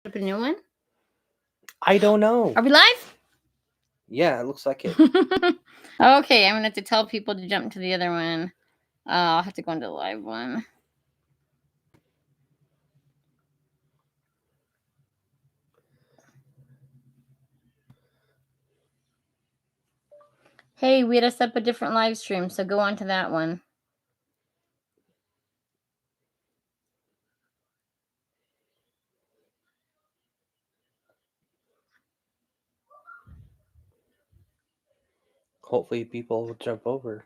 Up a new one? I don't know. Are we live? Yeah, it looks like it. Okay, I'm gonna have to tell people to jump to the other one. I'll have to go into the live one. Hey, we had to set up a different live stream, so go on to that one. Hopefully people will jump over.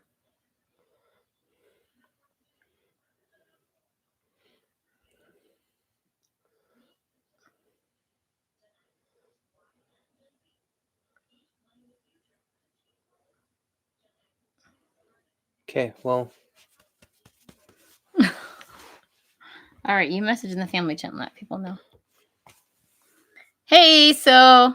Okay, well. All right, you message in the family chat and let people know. Hey, so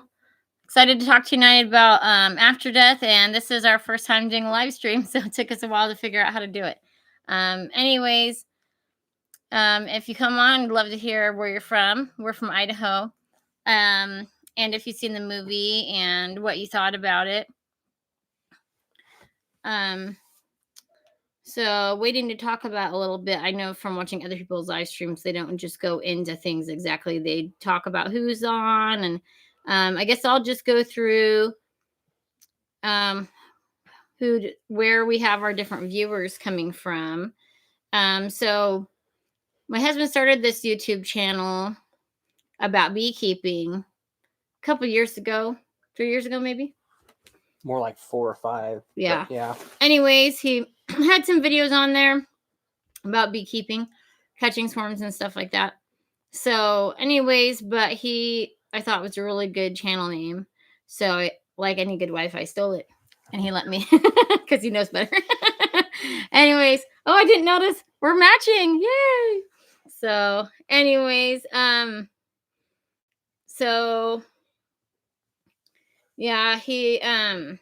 excited to talk to you tonight about after death, and this is our first time doing a live stream, so it took us a while to figure out how to do it. Anyways, if you come on, I'd love to hear where you're from. We're from Idaho. And if you've seen the movie and what you thought about it. So waiting to talk about a little bit. I know from watching other people's live streams, they don't just go into things exactly. They talk about who's on, and I guess I'll just go through where we have our different viewers coming from. So my husband started this YouTube channel about beekeeping a couple years ago, 3 years ago, maybe. More like 4 or 5. Yeah. Yeah. Anyways, he had some videos on there about beekeeping, catching swarms and stuff like that. So, anyways, but I thought it was a really good channel name. So, like any good wife, I stole it. And he let me because he knows better. Anyways, I didn't notice. We're matching. Yay. So, anyways, so yeah, he and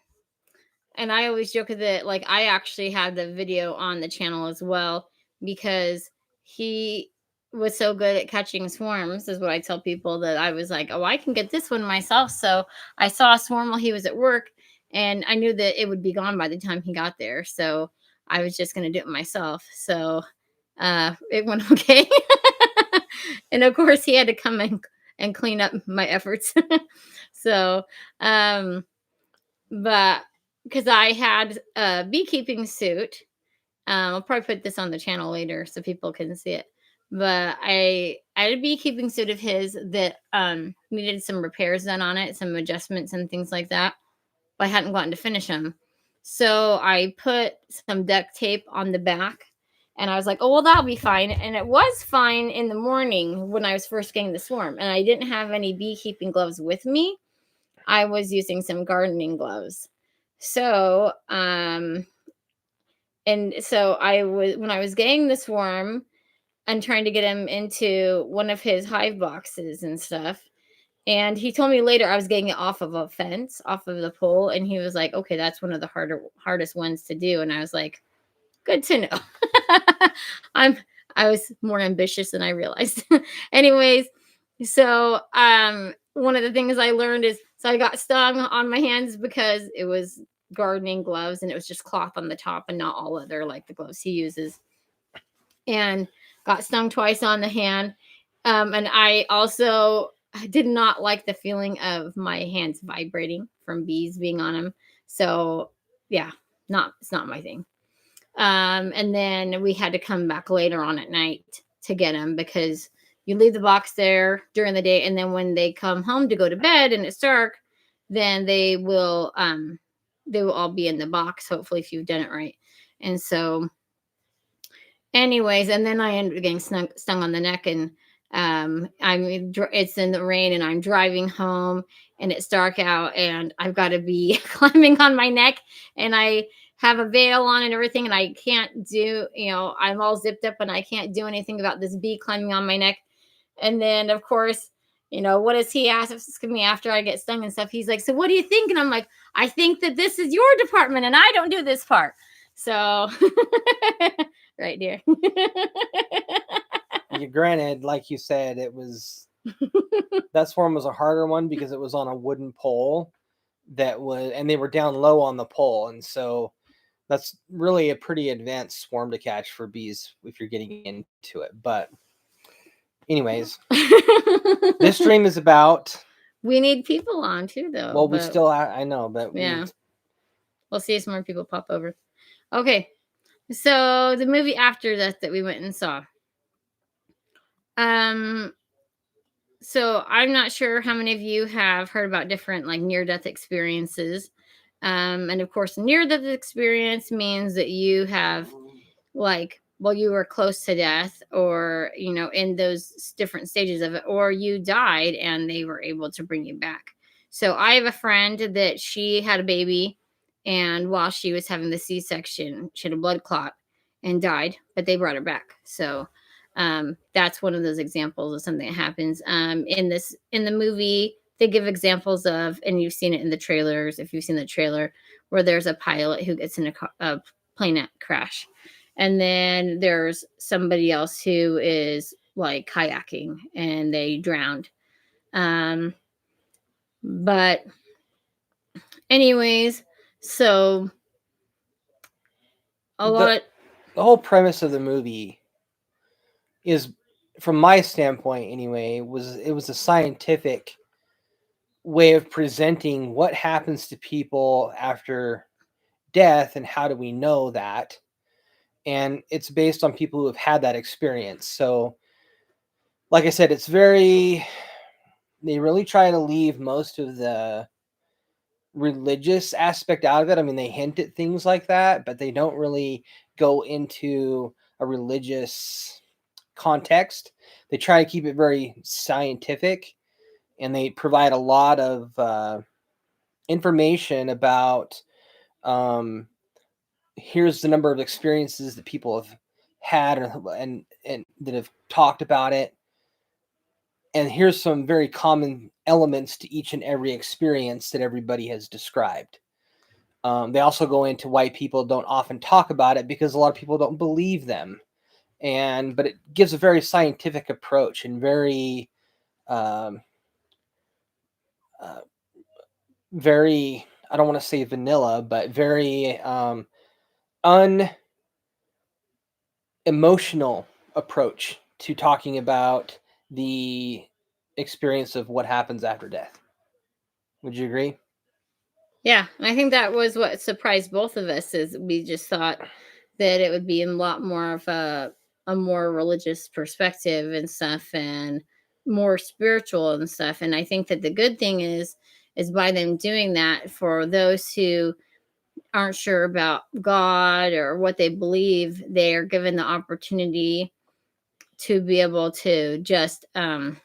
I always joke with it, like I actually had the video on the channel as well because he was so good at catching swarms, is what I tell people, that I was like, oh, I can get this one myself. So I saw a swarm while he was at work and I knew that it would be gone by the time he got there. So I was just going to do it myself. So it went okay. And of course he had to come and clean up my efforts. So, but because I had a beekeeping suit, I'll probably put this on the channel later so people can see it. But I had a beekeeping suit of his that needed some repairs done on it, some adjustments and things like that. But I hadn't gotten to finish them. So I put some duct tape on the back and I was like, oh, well, that'll be fine. And it was fine in the morning when I was first getting the swarm. And I didn't have any beekeeping gloves with me. I was using some gardening gloves. So, and so when I was getting the swarm and trying to get him into one of his hive boxes and stuff. And he told me later I was getting it off of a fence, off of the pole. And he was like, okay, that's one of the hardest ones to do. And I was like, good to know. I was more ambitious than I realized. Anyways, so one of the things I learned is, so I got stung on my hands because it was gardening gloves and it was just cloth on the top and not all leather like the gloves he uses. And got stung twice on the hand. And I also did not like the feeling of my hands vibrating from bees being on them. So yeah, it's not my thing. And then we had to come back later on at night to get them because you leave the box there during the day, and then when they come home to go to bed and it's dark, then they will all be in the box, hopefully, if you've done it right. And so anyways, and then I ended up getting stung on the neck, and it's in the rain and I'm driving home and it's dark out and I've got to be climbing on my neck and I have a veil on and everything, and I can't do, I'm all zipped up and I can't do anything about this bee climbing on my neck. And then of course, what does he ask me after I get stung and stuff? He's like, so what do you think? And I'm like, I think that this is your department and I don't do this part. So right, dear. Granted, like you said, it was That swarm was a harder one because it was on a wooden pole and they were down low on the pole, and so that's really a pretty advanced swarm to catch for bees if you're getting into it. But anyways, this dream is about. We need people on too, though. Well, we but still. I know, but yeah, we'll see if some more people pop over. Okay, so the movie after that we went and saw. So I'm not sure how many of you have heard about different like near death experiences. And of course, near death experience means that you have like, well, you were close to death, or in those different stages of it, or you died and they were able to bring you back. So I have a friend that she had a baby, and while she was having the C-section, she had a blood clot and died, but they brought her back. So that's one of those examples of something that happens. In the movie, they give examples of, and you've seen it in the trailers if you've seen the trailer, where there's a pilot who gets in a plane crash, and then there's somebody else who is like kayaking and they drowned. But anyways, so the whole premise of the movie is, from my standpoint anyway, it was a scientific way of presenting what happens to people after death and how do we know that. And it's based on people who have had that experience. So like I said, they really try to leave most of the religious aspect out of it. I mean, they hint at things like that, but they don't really go into a religious context. They try to keep it very scientific, and they provide a lot of information about here's the number of experiences that people have had and that have talked about it, and here's some very common elements to each and every experience that everybody has described. They also go into why people don't often talk about it, because a lot of people don't believe them, but it gives a very scientific approach and very very, I don't want to say vanilla, but very unemotional approach to talking about the experience of what happens after death. Would you agree? Yeah, I think that was what surprised both of us, is we just thought that it would be a lot more of a more religious perspective and stuff, and more spiritual and stuff. And I think that the good thing is by them doing that, for those who aren't sure about God or what they believe, they are given the opportunity to be able to just look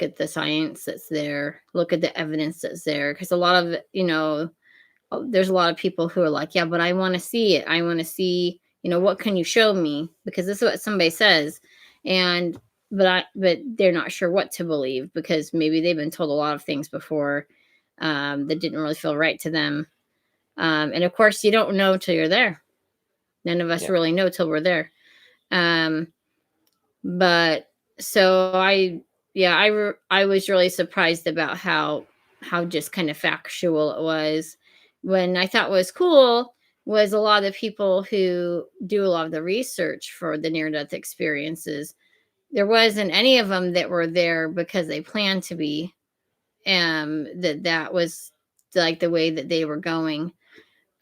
at the science that's there, look at the evidence that's there. Because a lot of there's a lot of people who are like, yeah, but I want to see it. I want to see, what can you show me? Because this is what somebody says, and but they're not sure what to believe, because maybe they've been told a lot of things before that didn't really feel right to them. And of course, you don't know till you're there. None of us really know till we're there. But so I was really surprised about how just kind of factual it was. When I thought was cool was a lot of the people who do a lot of the research for the near death experiences. There wasn't any of them that were there because they planned to be. That was like the way that they were going.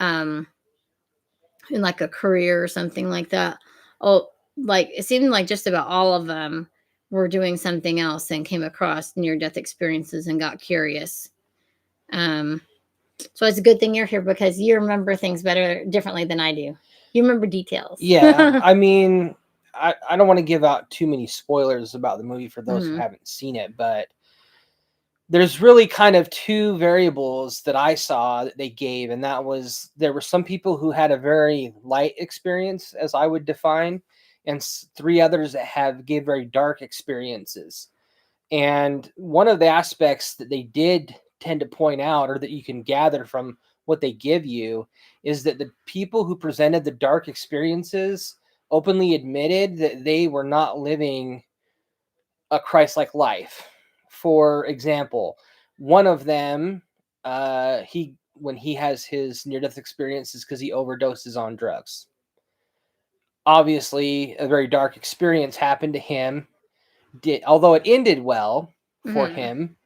In like a career or something like that. Oh, like it seemed like just about all of them were doing something else and came across near death experiences and got curious. So it's a good thing you're here, because you remember things differently than I do. You remember details. Yeah, I mean, I don't want to give out too many spoilers about the movie for those who haven't seen it, but there's really kind of two variables that I saw that they gave, and that was, there were some people who had a very light experience, as I would define, and three others that gave very dark experiences. And one of the aspects that they did tend to point out, or that you can gather from what they give you, is that the people who presented the dark experiences openly admitted that they were not living a Christ-like life. For example, one of them, he when he has his near-death experiences because he overdoses on drugs. Obviously, a very dark experience happened to him. Although it ended well for Mm-hmm. him,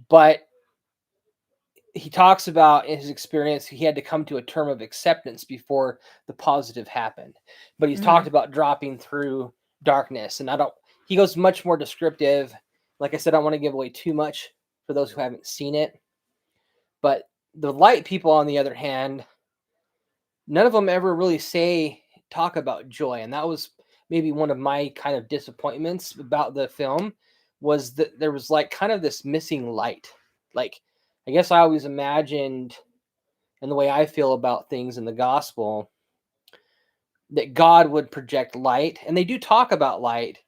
but he talks about in his experience he had to come to a term of acceptance before the positive happened. But he's Mm-hmm. talked about dropping through darkness, and I don't. He goes much more descriptive. Like I said, I don't want to give away too much for those who haven't seen it. But the light people, on the other hand, none of them ever really talk about joy, and that was maybe one of my kind of disappointments about the film, was that there was like kind of this missing light. Like, I guess I always imagined, and the way I feel about things in the gospel, that God would project light, and they do talk about light,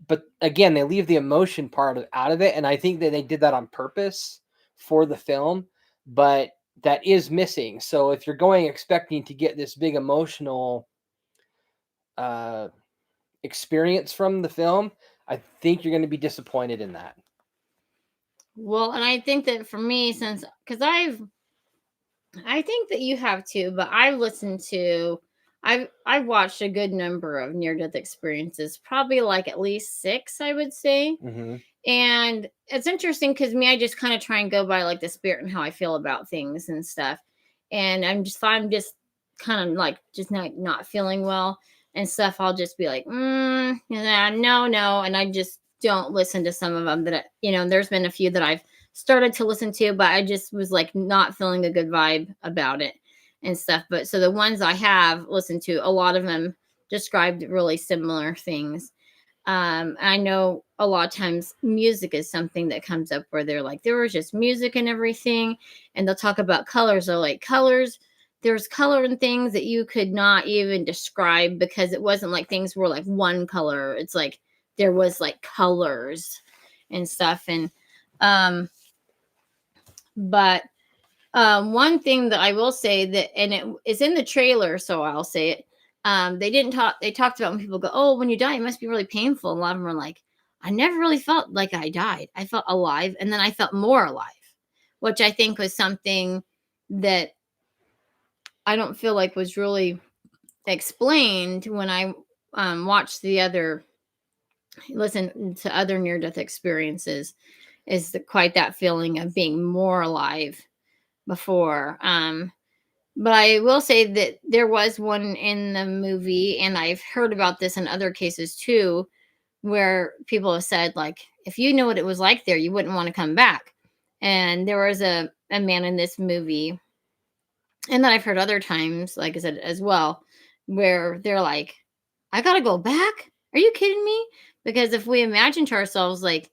but again, they leave the emotion part out of it, and I think that they did that on purpose for the film, but that is missing. So if you're going expecting to get this big emotional uh, experience from the film, I think you're going to be disappointed in that. Well, and I think that for me, since because I think that you have too, but I've watched a good number of near death experiences, probably like at least 6, I would say. Mm-hmm. And it's interesting because me, I just kind of try and go by like the spirit and how I feel about things and stuff. And I'm just kind of like just not feeling well and stuff. I'll just be like, yeah, no, and I just don't listen to some of them there's been a few that I've started to listen to, but I just was like not feeling a good vibe about it and stuff. But so the ones I have listened to, a lot of them described really similar things. I know a lot of times music is something that comes up where they're like, there was just music and everything. And they'll talk about colors. They're like, colors, there's color in things that you could not even describe because it wasn't like things were like one color. It's like there was like colors and stuff. But one thing that I will say that, and it is in the trailer, so I'll say it. They didn't talk. They talked about when people go, "Oh, when you die, it must be really painful." And a lot of them were like, "I never really felt like I died. I felt alive, and then I felt more alive," which I think was something that I don't feel like was really explained when I watched listen to other near death experiences. Is quite that feeling of being more alive before. But I will say that there was one in the movie, and I've heard about this in other cases too, where people have said, like, if you knew what it was like there, you wouldn't want to come back. And there was a man in this movie, and then I've heard other times, like I said, as well, where they're like, I gotta go back? Are you kidding me? Because if we imagine to ourselves, like,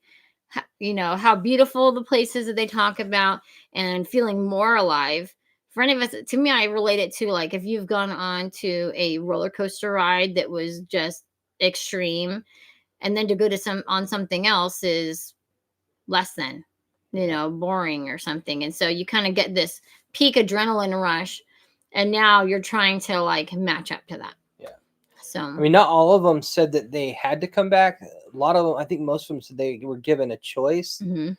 how beautiful the places that they talk about and feeling more alive. For any of us, to me, I relate it to like if you've gone on to a roller coaster ride that was just extreme, and then to go to something else is less than, boring or something. And so you kind of get this peak adrenaline rush, and now you're trying to like match up to that. Yeah. So I mean, not all of them said that they had to come back. A lot of them, I think most of them said they were given a choice. mm-hmm.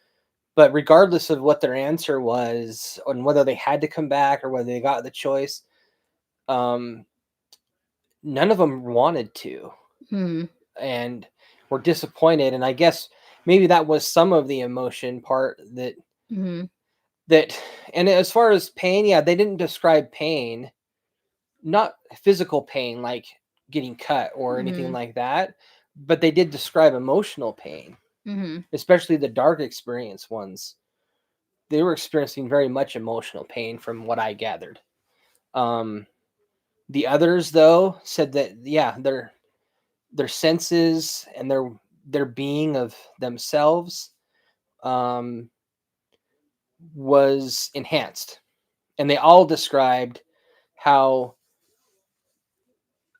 But regardless of what their answer was, on whether they had to come back or whether they got the choice, none of them wanted to, and were disappointed. And I guess maybe that was some of the emotion part that Mm-hmm. that. And as far as pain, yeah, they didn't describe pain, not physical pain like getting cut or anything Mm-hmm. like that, but they did describe emotional pain, Mm-hmm. especially the dark experience ones. They were experiencing very much emotional pain from what I gathered. Um, the others, though, said that yeah, their senses and their being of themselves um, was enhanced, and they all described how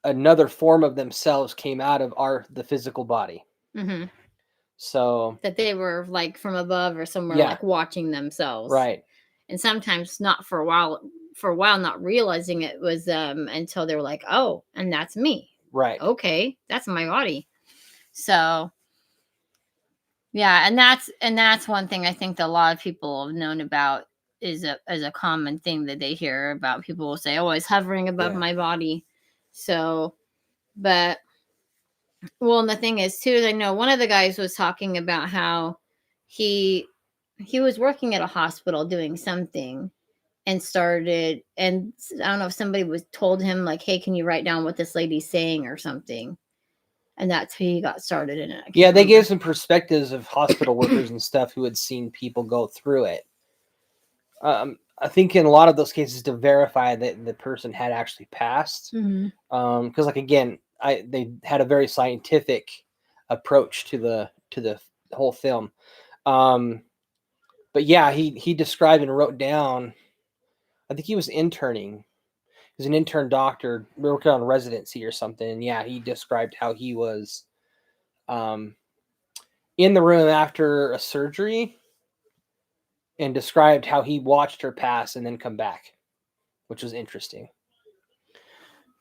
another form of themselves came out of the physical body. Mm-hmm. So That they were like from above or somewhere, yeah, like watching themselves, right. and sometimes not for a while, not realizing it was them until they were like, oh, and that's me. Right. okay, that's my body. So yeah, and that's one thing I think that a lot of people have known about is a common thing that they hear about. People will say, "Oh, it's hovering above Yeah. my body." So, but well, and the thing is too, is I know one of the guys was talking about how he he was working at a hospital doing something and started, and I don't know if somebody was told him like, "Hey, can you write down what this lady's saying or something?" And that's how he got started in it. I Yeah, can't they remember. gave some perspectives of hospital workers and stuff who had seen people go through it. I think in a lot of those cases to verify that the person had actually passed. Mm-hmm. Because like again, they had a very scientific approach to the whole film. But yeah, he described and wrote down. I think he was interning. He was an intern doctor working on residency or something. And yeah, he described how he was um, in the room after a surgery and described how he watched her pass and then come back, which was interesting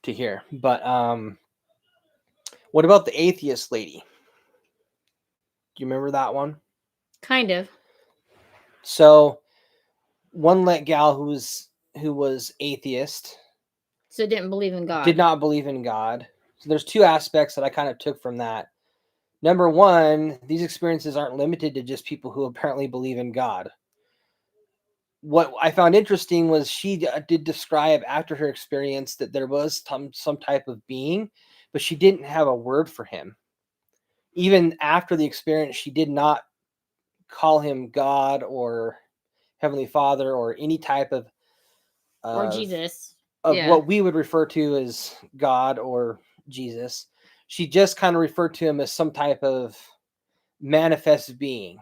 to hear. But what about the atheist lady? Do you remember that one? Kind of. So one gal who was atheist So didn't believe in God. did not believe in God. So there's two aspects that I kind of took from that. Number one, these experiences aren't limited to just people who apparently believe in God. What I found interesting was she did describe after her experience that there was some type of being, but she didn't have a word for him. Even after the experience, she did not call him God or Heavenly Father or any type Or of Jesus. of Yeah. what we would refer to as God or Jesus. She just kind of referred to him as some type of manifest being.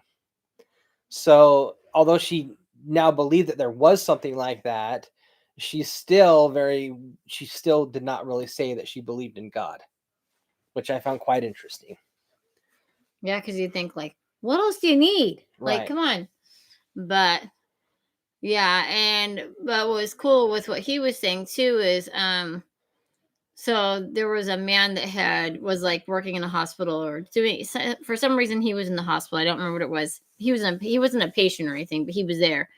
So, although she now believed that there was something like that, she still did not really say that she believed in God, which I found quite interesting. Yeah, because you think like, what else do you need? Like, Right. come on. But yeah, and but what was cool with what he was saying too is so there was a man that was like working in a hospital or doing, for some reason he was in the hospital. I don't remember what it was. He wasn't a patient or anything, but he was there.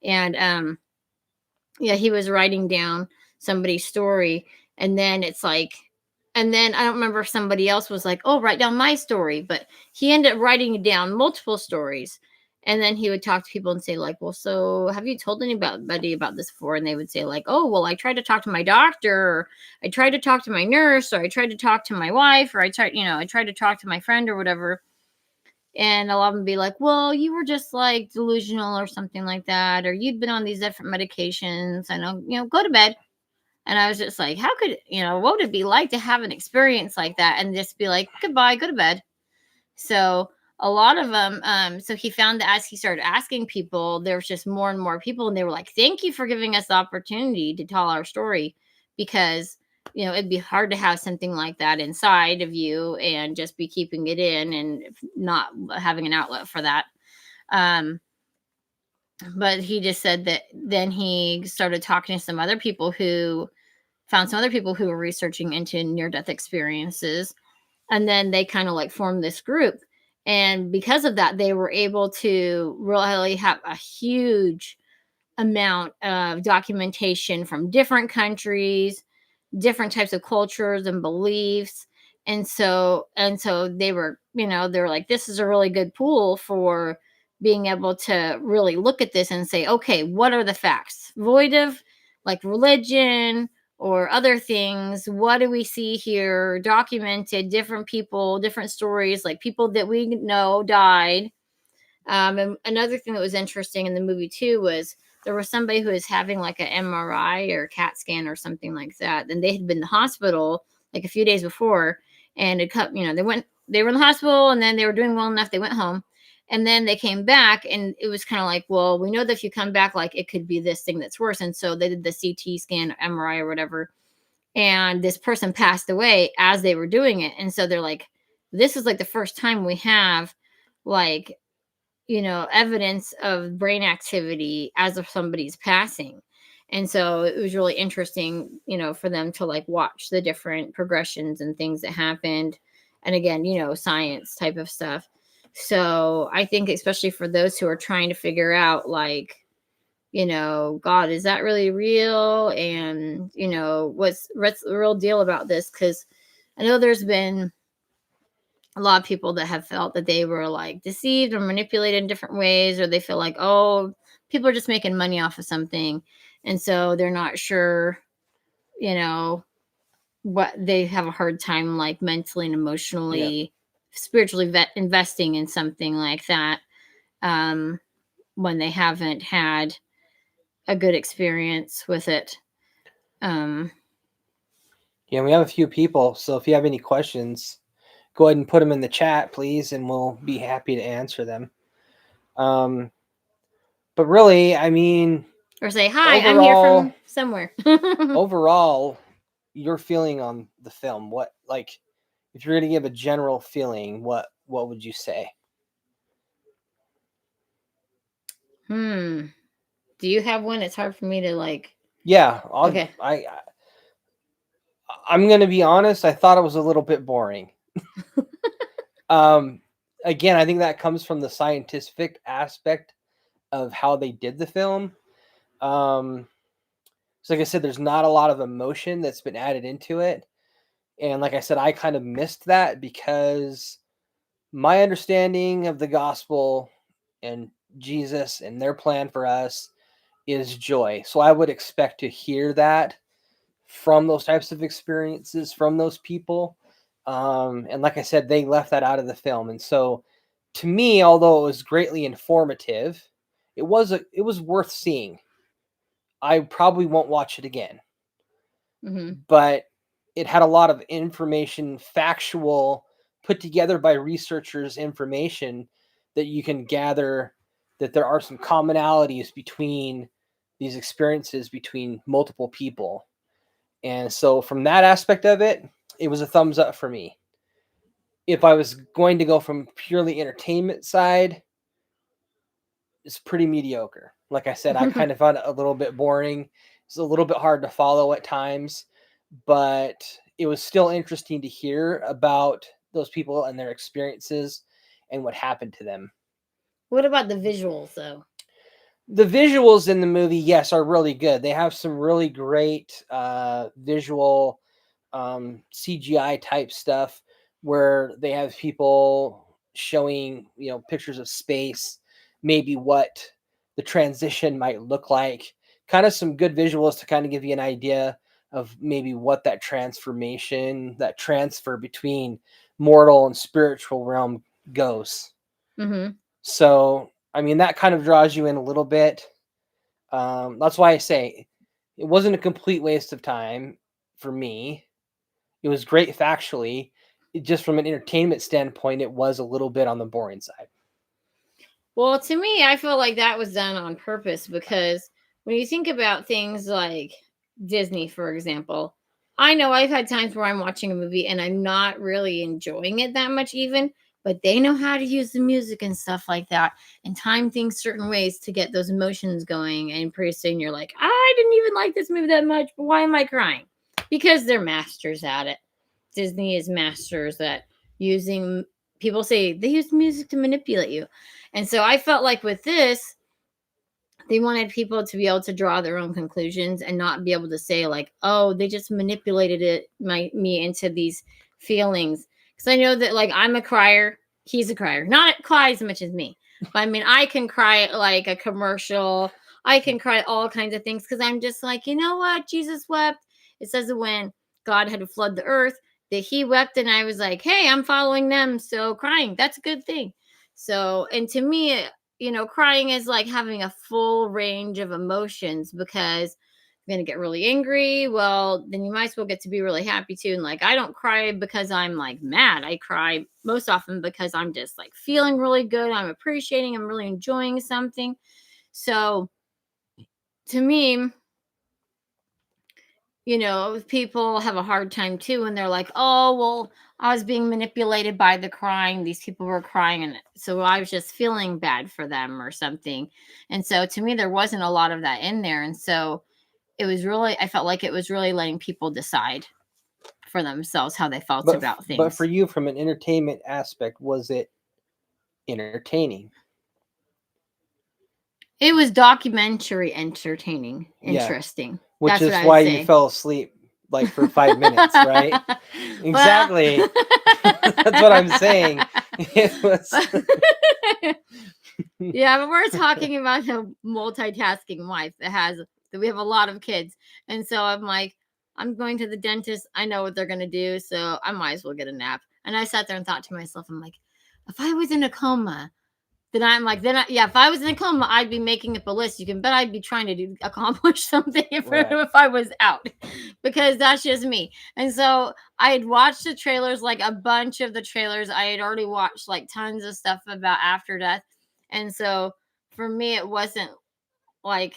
And yeah, he was writing down somebody's story, and then it's like, and then I don't remember if somebody else was like, "Oh, write down my story," but he ended up writing down multiple stories. And then he would talk to people and say like, "Well, so have you told anybody about this before?" And they would say like, "Oh, well, I tried to talk to my doctor, or I tried to talk to my nurse, or I tried to talk to my wife, or I tried to talk to my friend or whatever." And a lot of them be like, "Well, you were just like delusional or something like that, or you'd been on these different medications. I know, go to bed." And I was just like, how could, what would it be like to have an experience like that and just be like, goodbye, go to bed? So a lot of them, so he found that as he started asking people, there was just more and more people, and they were like, "Thank you for giving us the opportunity to tell our story," because it'd be hard to have something like that inside of you and just be keeping it in and not having an outlet for that. Um, but he just said that then he started talking to found some other people who were researching into near death experiences. And then they kind of like formed this group. And because of that, they were able to really have a huge amount of documentation from different countries, different types of cultures and beliefs. And so they were like, this is a really good pool for being able to really look at this and say, okay, what are the facts void of like religion or other things? What do we see here documented? Different people, different stories, like people that we know died. And another thing that was interesting in the movie too was there was somebody who was having like an MRI or CAT scan or something like that, and they had been in the hospital like a few days before, and they were in the hospital, and then they were doing well enough, they went home, and then they came back, and it was kind of like, well, we know that if you come back, like it could be this thing that's worse, and so they did the CT scan, MRI, or whatever, and this person passed away as they were doing it, and so they're like, this is like the first time we have like evidence of brain activity as of somebody's passing. And so it was really interesting, for them to like watch the different progressions and things that happened. And again, science type of stuff. So I think, especially for those who are trying to figure out, like, God, is that really real? And, what's the real deal about this? Because I know there's been a lot of people that have felt that they were like deceived or manipulated in different ways, or they feel like, oh, people are just making money off of something. And so they're not sure, you know, what they have a hard time, like mentally and Yeah. emotionally, spiritually investing in something like that, um, when they haven't had a good experience with it. Um, Yeah, we have a few people, so if you have any questions, go ahead and put them in the chat, please, and we'll be happy to answer them. Um, but really, I mean, or say, hi, I'm here overall, from somewhere. overall, your feeling on the film, what, like, if you're gonna give a general feeling, what would you say? Hmm. Do you have one? It's hard for me to like. Yeah, Okay. I'm gonna be honest. I thought it was a little bit boring. Um, Again, I think that comes from the scientific aspect of how they did the film. So like I said, there's not a lot of emotion that's been added into it, and like I said, I kind of missed that because my understanding of the gospel and Jesus and their plan for us is joy. So I would expect to hear that from those types of experiences from those people. And like I said, they left that out of the film. And so to me, although it was greatly informative, it was worth seeing. I probably won't watch it again, Mm-hmm. but it had a lot of information, factual, put together by researchers information that you can gather that there are some commonalities between these experiences between multiple people. And so from that aspect of it, it was a thumbs up for me. If I was going to go from purely entertainment side, it's pretty mediocre. Like I said, I kind of found it a little bit boring. It's a little bit hard to follow at times, but it was still interesting to hear about those people and their experiences and what happened to them. What about the visuals, though? The visuals in the movie, yes, are really good. They have some really great visual CGI type stuff where they have people showing, pictures of space, maybe what the transition might look like. Kind of some good visuals to kind of give you an idea of maybe what that transformation, that transfer between mortal and spiritual realm goes. Mm-hmm. So, I mean, that kind of draws you in a little bit. That's why I say it wasn't a complete waste of time for me. It was great factually. Just from an entertainment standpoint, it was a little bit on the boring side. Well, to me, I feel like that was done on purpose because when you think about things like Disney, for example, I know I've had times where I'm watching a movie and I'm not really enjoying it that much, even, but they know how to use the music and stuff like that and time things certain ways to get those emotions going. And pretty soon you're like, I didn't even like this movie that much, but why am I crying? Because they're masters at it. Disney is masters at using, people say they use music to manipulate you. And so I felt like with this, they wanted people to be able to draw their own conclusions and not be able to say like, oh, they just manipulated me into these feelings. Because I know that like I'm a crier, he's a crier, not cry as much as me, but I mean I can cry like a commercial. I can cry all kinds of things because I'm just like, you know what, Jesus wept. It says that when God had to flood the earth, that he wept, and I was like, hey, I'm following them, so crying, that's a good thing. So, and to me, crying is like having a full range of emotions because you're going to get really angry. Well, then you might as well get to be really happy too. And like, I don't cry because I'm like mad. I cry most often because I'm just like feeling really good. I'm appreciating, I'm really enjoying something. So to me, people have a hard time too. And they're like, oh, well, I was being manipulated by the crying. These people were crying. And so I was just feeling bad for them or something. And so to me, there wasn't a lot of that in there. And so I felt like it was really letting people decide for themselves how they felt But about but for things. you, from an entertainment aspect, was it entertaining? It was documentary entertaining, Yeah, interesting. which That's what is I would why you say. fell asleep like for 5 minutes, right? Well, Exactly. That's what I'm saying. It was. yeah, but we're talking about a multitasking wife that we have a lot of kids. And so I'm like, I'm going to the dentist. I know what they're going to do. So I might as well get a nap. And I sat there and thought to myself, I'm like, if I was in a coma, if I was in a coma, I'd be making up a list. You can bet I'd be trying to accomplish something Right. if I was out, because that's just me. And so I had watched the trailers, like a bunch of the trailers. I had already watched like tons of stuff about after death. And so for me, it wasn't like,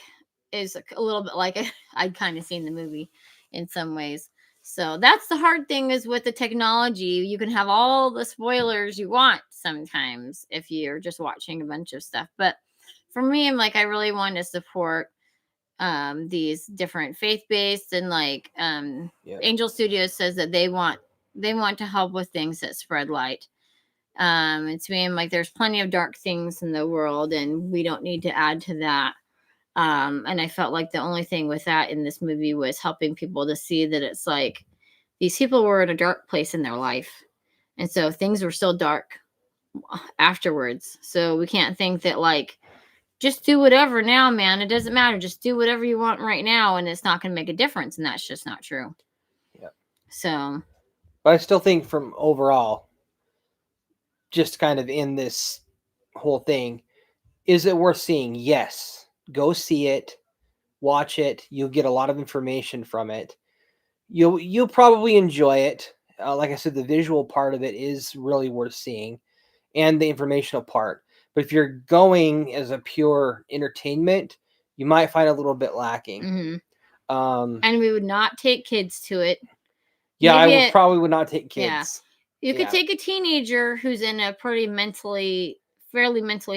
it's a little bit like I'd kind of seen the movie in some ways. So that's the hard thing is with the technology, you can have all the spoilers you want sometimes if you're just watching a bunch of stuff. But for me, I'm like, I really want to support these different faith-based, and like Yep. Angel Studios says that they want to help with things that spread light. It's me, I'm like, there's plenty of dark things in the world and we don't need to add to that. And I felt like the only thing with that in this movie was helping people to see that it's like these people were in a dark place in their life. And so things were still dark afterwards. So we can't think that like, just do whatever now, man. It doesn't matter. Just do whatever you want right now and it's not going to make a difference. And that's just not true. Yep. So, But I still think from overall, just kind of in this whole thing, is it worth seeing? Yes. Go see it. Watch it. You'll get a lot of information from it. You'll probably enjoy it. Like I said, the visual part of it is really worth seeing, and the informational part. But if you're going as a pure entertainment, you might find a little bit lacking. and we would not take kids to it. Yeah, Maybe I probably would not take yeah. kids. You could Yeah. take a teenager who's in a fairly mentally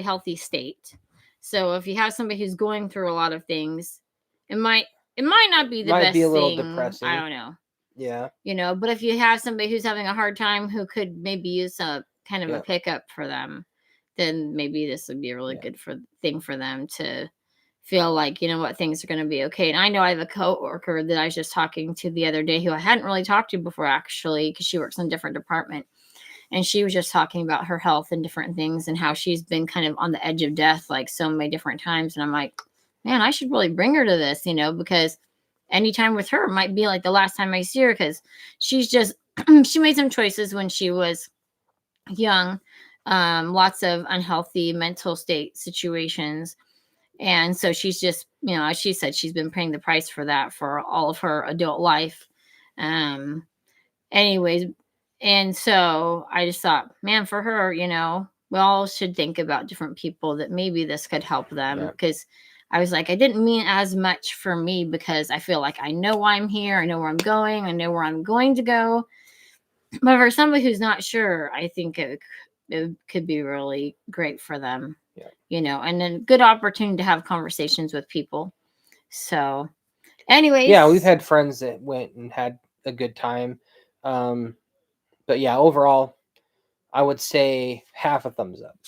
healthy state. So if you have somebody who's going through a lot of things, it might not be the Might best be a little thing. depressing. I don't know. Yeah. But if you have somebody who's having a hard time who could maybe use a kind of a pickup for them, then maybe this would be a really good thing for them to feel like, you know what, things are going to be okay. And I know I have a coworker that I was just talking to the other day who I hadn't really talked to before, actually, because she works in a different department. And she was just talking about her health and different things and how she's been kind of on the edge of death like so many different times. And I'm like, man, I should really bring her to this, because anytime with her might be like the last time I see her, because she's just she made some choices when she was young, lots of unhealthy mental state situations. And so she's just, as she said, she's been paying the price for that for all of her adult life. Um, anyways, and so I just thought, man, for her, we all should think about different people that maybe this could help them. Because I was like, I didn't mean as much for me because I feel like I know why I'm here. I know where I'm going. I know where I'm going to go. But for somebody who's not sure, I think it could be really great for them. And then good opportunity to have conversations with people. So, anyways. Yeah, we've had friends that went and had a good time. But yeah, overall, I would say half a thumbs up.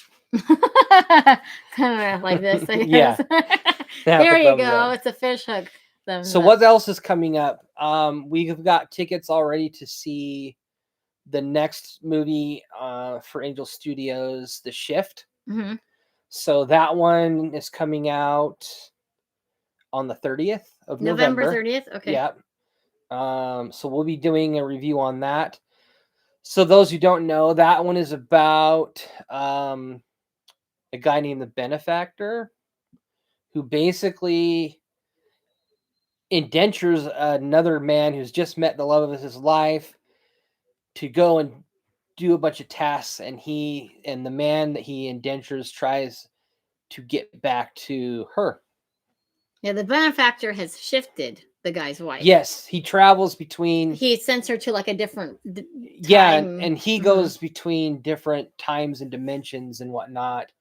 Kind of like this, I Yeah. guess. There you go. Up. It's a fish hook. So what else is coming up? We've got tickets already to see the next movie for Angel Studios, The Shift. Mm-hmm. So that one is coming out on the 30th of November 30th. Okay. Yep. So we'll be doing a review on that. So those who don't know, that one is about a guy named the Benefactor, who basically indentures another man who's just met the love of his life to go and do a bunch of tasks, and the man that he indentures tries to get back to her. Yeah, the benefactor has shifted the guy's wife. Yes, he travels between. He sends her to like a different time. Yeah, and he goes between different times and dimensions and whatnot,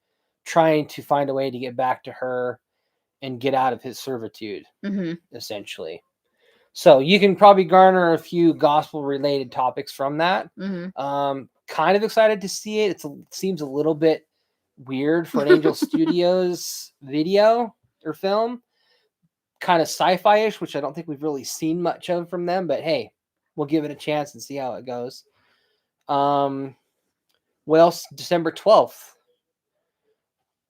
trying to find a way to get back to her. and get out of his servitude, Mm-hmm. essentially. So you can probably garner a few gospel-related topics from that. Kind of excited to see it. It seems a little bit weird for an Angel Studios video or film. Kind of sci-fi-ish, which I don't think we've really seen much of from them. But hey, we'll give it a chance and see how it goes. What else? December 12th.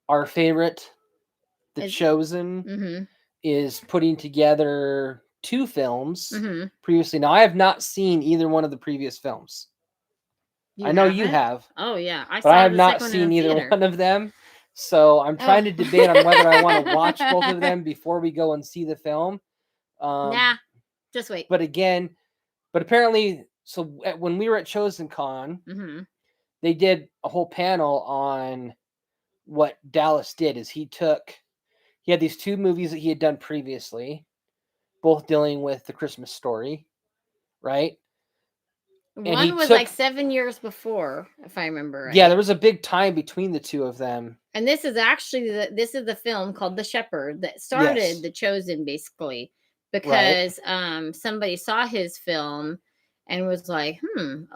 Our favorite, The Chosen, is putting together 2 films previously. Now, I have not seen either one of the previous films. I know you have. Oh, yeah. But I have not seen either one of them. So I'm trying to debate on whether I want to watch both of them before we go and see the film. Nah, just wait. But apparently, so when we were at Chosen Con, they did a whole panel on what Dallas did. Is he had these 2 movies that he had done previously, both dealing with the Christmas story, right? One was like 7 years before, if I remember right. Yeah, there was a big time between the 2 of them. And this is actually the film called The Shepherd that started The Chosen, basically, because somebody saw his film and was like,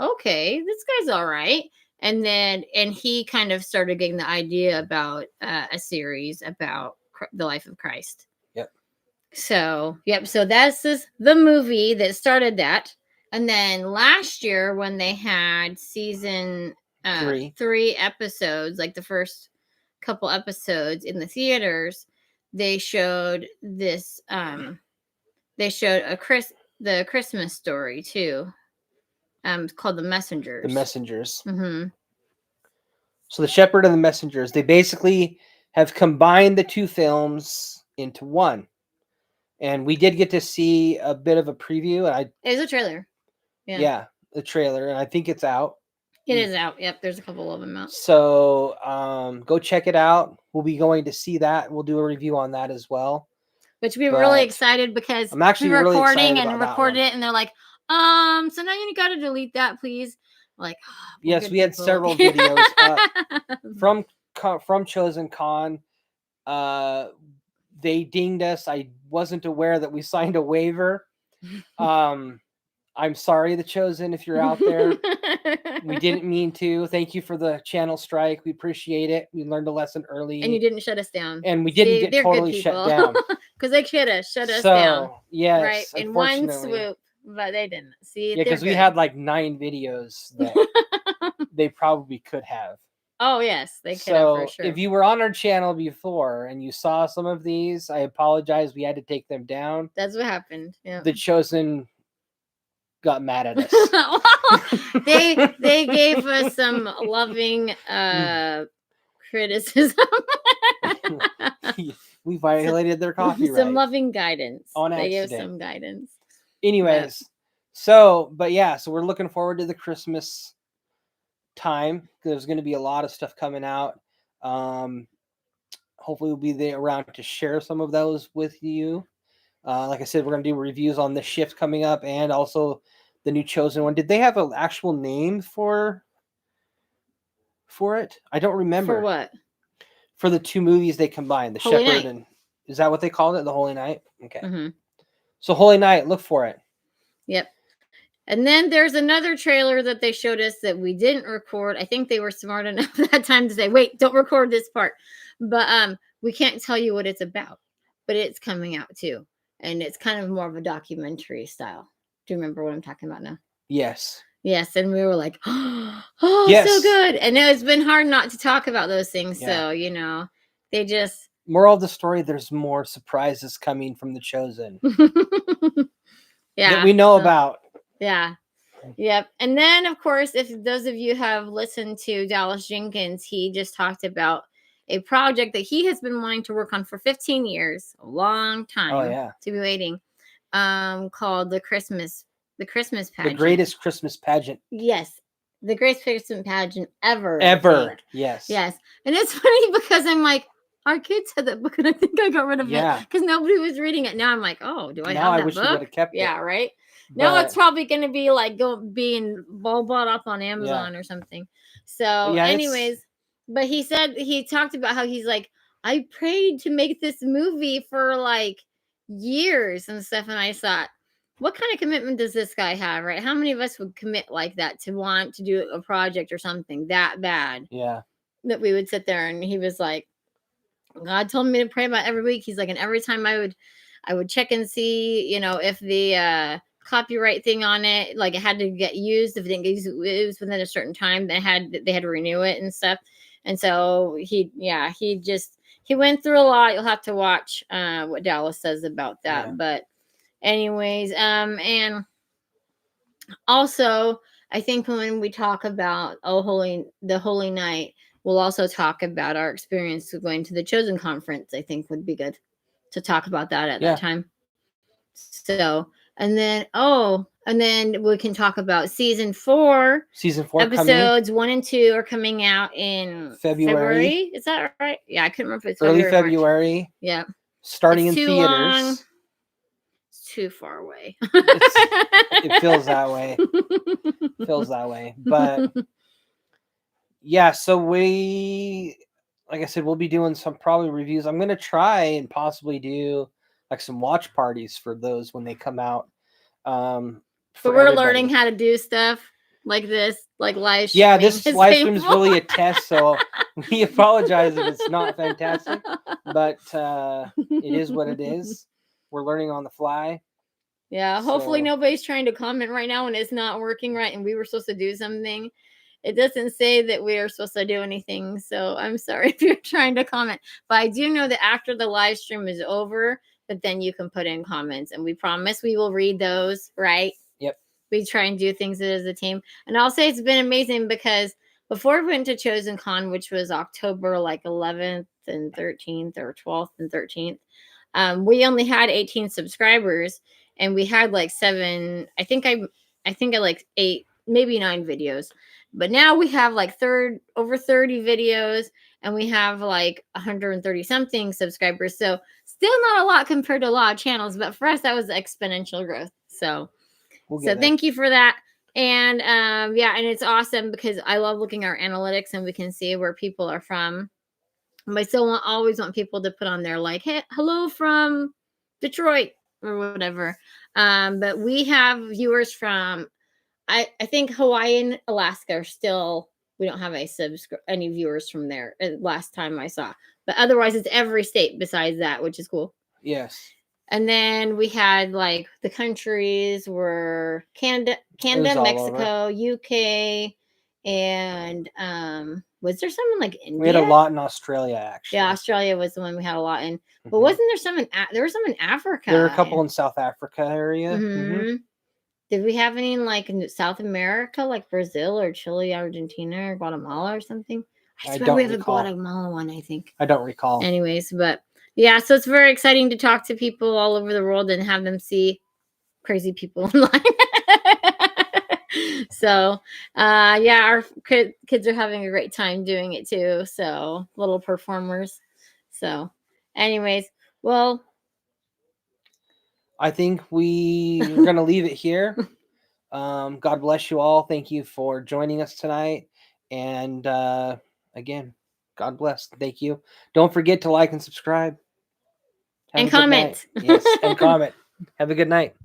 okay, this guy's all right. And he kind of started getting the idea about a series about the life of Christ. Yep. So that's the movie that started that. And then last year, when they had season 3 episodes, like the first couple episodes in the theaters, they showed this. They showed the Christmas story too. It's called The Messengers. The Messengers. So The Shepherd and The Messengers, they basically have combined the 2 films into one. And we did get to see a bit of a preview. It was a trailer. Yeah, the trailer, and I think it's out. It is out. Yep, there's a couple of them out. So go check it out. We'll be going to see that. We'll do a review on that as well. Which we were really excited because I'm actually we were really recording and recorded it, and they're like, so now you got to delete that, please. Like, yes, we had several videos from Chosen Con. They dinged us. I wasn't aware that we signed a waiver. I'm sorry, The Chosen, if you're out there. We didn't mean to. Thank you for the channel strike. We appreciate it. We learned a lesson early. And you didn't shut us down. And we didn't get totally shut down. Because they could have shut us down. Yes, right, in one swoop. But they didn't. See, yeah, because we had like 9 videos that they probably could have. Oh, yes, they could have for sure. If you were on our channel before and you saw some of these, I apologize. We had to take them down. That's what happened. Yeah. The Chosen got mad at us. Well, they gave us some loving criticism. We violated their copyright. Some loving guidance. On accident. They gave some guidance. Anyways, so we're looking forward to the Christmas time. There's going to be a lot of stuff coming out. Hopefully we'll be there around to share some of those with you. Like I said, we're going to do reviews on this shift coming up and also the new Chosen one. Did they have an actual name for it? I don't remember. For what? For the 2 movies they combined, The Holy Shepherd Night. and is that what they called it? The Holy Night? Okay. So Holy Night, look for it. Yep. And then there's another trailer that they showed us that we didn't record. I think they were smart enough that time to say, wait, don't record this part. But we can't tell you what it's about. But it's coming out too. And it's kind of more of a documentary style. Do you remember what I'm talking about now? Yes. Yes. And we were like, oh, yes. So good. And it's been hard not to talk about those things. Yeah. So, they just... Moral of the story, there's more surprises coming from The Chosen. Yeah. That we know about. Yeah. Yep. And then, of course, if those of you have listened to Dallas Jenkins, he just talked about a project that he has been wanting to work on for 15 years, a long time to be waiting, called the Christmas pageant. The greatest Christmas pageant. Yes. The greatest Christmas pageant ever. Yes. Yes. And it's funny because I'm like, our kids had that book and I think I got rid of it because nobody was reading it. Now I'm like, oh, do I have that book? I wish have kept it. Yeah, right? Now it's probably going to be like being bought up on Amazon or something. So anyways, but he talked about how he's like, I prayed to make this movie for like years and stuff. And I thought, what kind of commitment does this guy have, right? How many of us would commit like that to want to do a project or something that bad Yeah. that we would sit there? And he was like, God told me to pray about every week. He's like, and every time I would check and see, if the copyright thing on it, like it had to get used. If it didn't get used, it was within a certain time. They had to renew it and stuff. And so he went through a lot. You'll have to watch what Dallas says about that. Yeah. But anyways, and also I think when we talk about the Holy Night, we'll also talk about our experience of going to the Chosen Conference. I think would be good to talk about that at Yeah. that time. So, and then we can talk about season 4. Season 4 coming Episodes 1 and 2 are coming out in February. Is that right? Yeah, I couldn't remember if it's early February. Or March. February. Yeah. Starting It's in too long. theaters. It's too far away. It feels that way. But yeah, so like I said, we'll be doing some probably reviews. I'm gonna try and possibly do like some watch parties for those when they come out. But we're learning how to do stuff like this, like live streaming. Yeah, this live stream is really a test, so we apologize if it's not fantastic, but it is what it is. We're learning on the fly. Yeah, hopefully nobody's trying to comment right now when it's not working right and we were supposed to do something. It doesn't say that we are supposed to do anything, so I'm sorry if you're trying to comment. But I do know that after the live stream is over, that then you can put in comments, and we promise we will read those, right? Yep. We try and do things as a team. And I'll say it's been amazing because before we went to Chosen Con, which was October like 11th and 13th or 12th and 13th, we only had 18 subscribers, and we had like 7. I think I like 8, maybe 9 videos. But now we have like over 30 videos, and we have like 130 something subscribers. So still not a lot compared to a lot of channels, but for us that was exponential growth. So thank you for that. And and it's awesome because I love looking at our analytics and we can see where people are from. But I still always want people to put on there like, hey, hello from Detroit or whatever. But we have viewers from I think Hawaii and Alaska are still, we don't have any viewers from there last time I saw. But otherwise it's every state besides that, which is cool. Yes. And then we had like the countries were Canada, Mexico, UK, and was there someone like India? We had a lot in Australia, actually. Yeah, Australia was the one we had a lot in. But wasn't there some there was some in Africa? There were a couple in South Africa area. Mm-hmm. Did we have any in South America, like Brazil or Chile, Argentina, or Guatemala or something? I swear we have a Guatemala one, I think. I don't recall. Anyways, but yeah, so it's very exciting to talk to people all over the world and have them see crazy people online. So, our kids are having a great time doing it too. So, little performers. So, anyways, well, I think we're going to leave it here. God bless you all. Thank you for joining us tonight. And again, God bless. Thank you. Don't forget to like and subscribe. And comment. Yes, and comment. Have a good night.